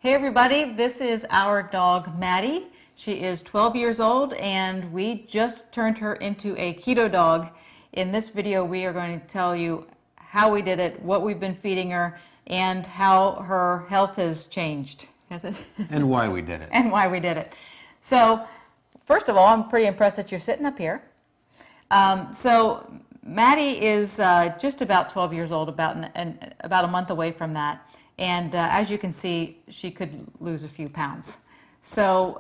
Hey everybody, this is our dog Maddie. She is 12 years old and we just turned her into a keto dog. In this video we are going to tell you how we did it, what we've been feeding her, and how her health has changed. Has it? And why we did it. And why we did it. So first of all, I'm pretty impressed that you're sitting up here. So Maddie is just about 12 years old, about a month away from that. And as you can see, she could lose a few pounds. So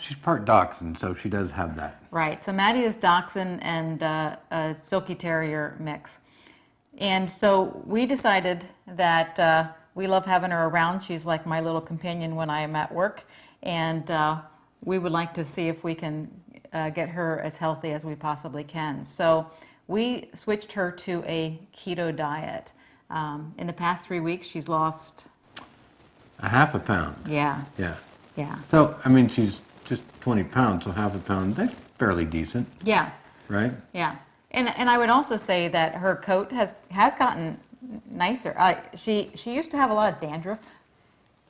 she's part dachshund, so she does have that. Right. So Maddie is dachshund and a silky terrier mix. And so we decided that we love having her around. She's like my little companion when I am at work. And we would like to see if we can get her as healthy as we possibly can. So we switched her to a keto diet. In the past 3 weeks, she's lost a half a pound. Yeah. Yeah. Yeah. So, I mean, she's just 20 pounds, so half a pound, that's fairly decent. Yeah. Right? Yeah. And I would also say that her coat has gotten nicer. She used to have a lot of dandruff.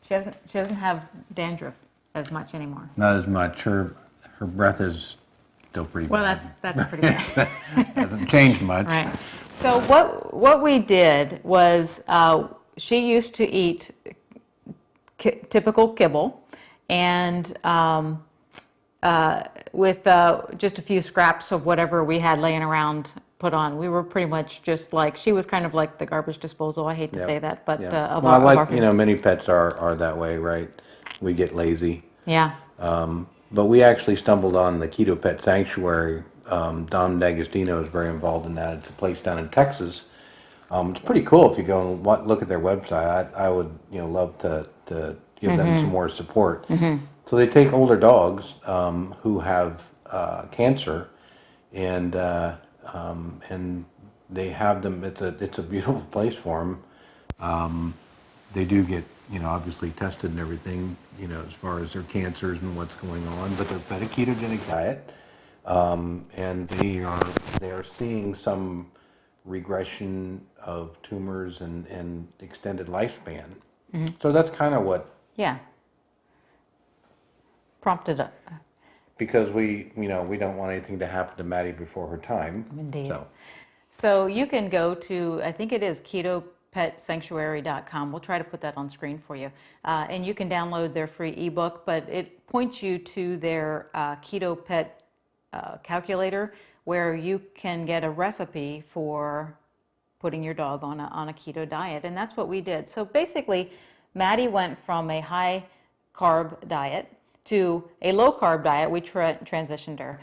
She doesn't have dandruff as much anymore. Not as much. Her breath is still pretty bad. Well, that's pretty bad. Hasn't changed much. Right. So what we did was she used to eat typical kibble and with just a few scraps of whatever we had laying around put on. We were pretty much just like, she was kind of like the garbage disposal. I hate to say that, but of well, our food. many pets are that way, right? We get lazy. Yeah. But we actually stumbled on the Keto Pet Sanctuary. Dom D'Agostino is very involved in that. It's a place down in Texas. It's pretty cool if you go and look at their website. I would love to give them some more support. So they take older dogs who have cancer, and they have them. It's a beautiful place for them. They do get obviously tested and everything as far as their cancers and what's going on, but they're fed a ketogenic diet, and they are seeing some regression of tumors and extended lifespan. So that's kind of what Prompted it. Because we don't want anything to happen to Maddie before her time. Indeed. So you can go to, I think it is ketopetsanctuary.com. We'll try to put that on screen for you. And you can download their free ebook, but it points you to their Keto Pet calculator, where you can get a recipe for putting your dog on a keto diet. And that's what we did. So basically, Maddie went from a high carb diet to a low carb diet. We transitioned her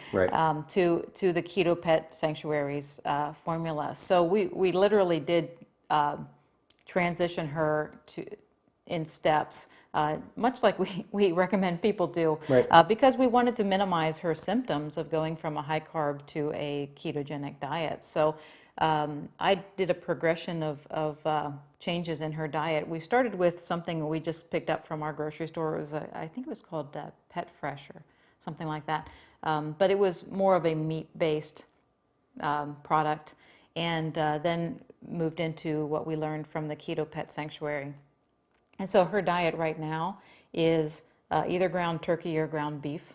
to the Keto Pet Sanctuary's formula. So we literally did transition her in steps, much like we recommend people do, because we wanted to minimize her symptoms of going from a high carb to a ketogenic diet. So I did a progression of changes in her diet. We started with something we just picked up from our grocery store. It was I think it was called Pet Fresh or something like that. But it was more of a meat-based product, and then moved into what we learned from the Keto Pet Sanctuary. And so her diet right now is either ground turkey or ground beef,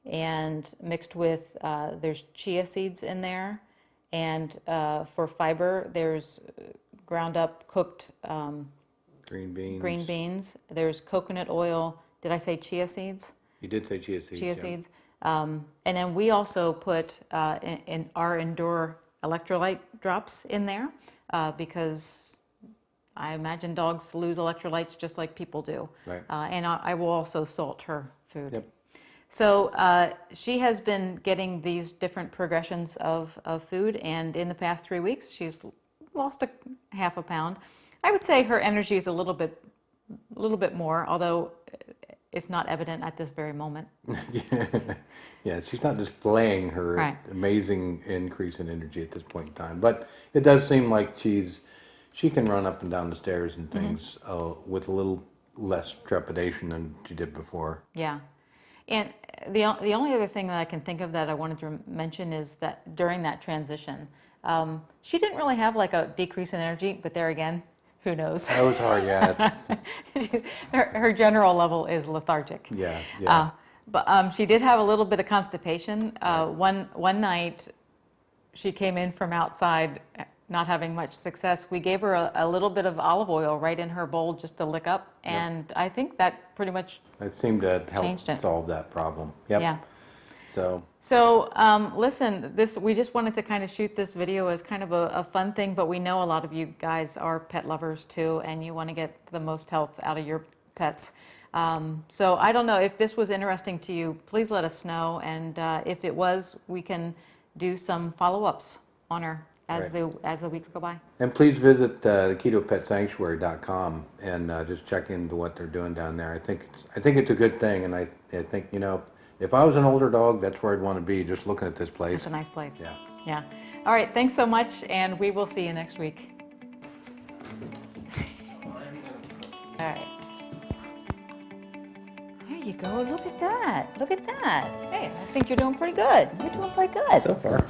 and mixed with, there's chia seeds in there, and for fiber, there's ground up cooked green beans. There's coconut oil. Did I say chia seeds? You did say chia seeds. Chia seeds. And then we also put in our Endure electrolyte drops in there because I imagine dogs lose electrolytes just like people do. Right. And I will also salt her food. Yep. So she has been getting these different progressions of food, and in the past 3 weeks, she's lost a half a pound. I would say her energy is a little bit more, although it's not evident at this very moment. Yeah, she's not displaying her amazing increase in energy at this point in time, but it does seem like she can run up and down the stairs and things with a little less trepidation than she did before. Yeah. And the only other thing that I can think of that I wanted to mention is that during that transition, she didn't really have like a decrease in energy, but there again, who knows? That was hard, yeah. Her general level is lethargic. Yeah, yeah. But she did have a little bit of constipation. One night, she came in from outside, not having much success. We gave her a little bit of olive oil right in her bowl just to lick up, and I think that pretty much It seemed to help changed it. solve that problem. Yep. Yeah. So, Listen, we just wanted to kind of shoot this video as kind of a fun thing, but we know a lot of you guys are pet lovers too, and you want to get the most health out of your pets. So I don't know if this was interesting to you, please let us know, and if it was, we can do some follow-ups on her as the weeks go by. and please visit the ketopetsanctuary.com and just check into what they're doing down there. I think it's a good thing, and I think, you know, if I was an older dog, that's where I'd want to be, just looking at this place. It's a nice place. Yeah. Yeah. All right, thanks so much, and we will see you next week. All right. There you go. Look at that. Look at that. Hey, I think you're doing pretty good. You're doing pretty good. So far.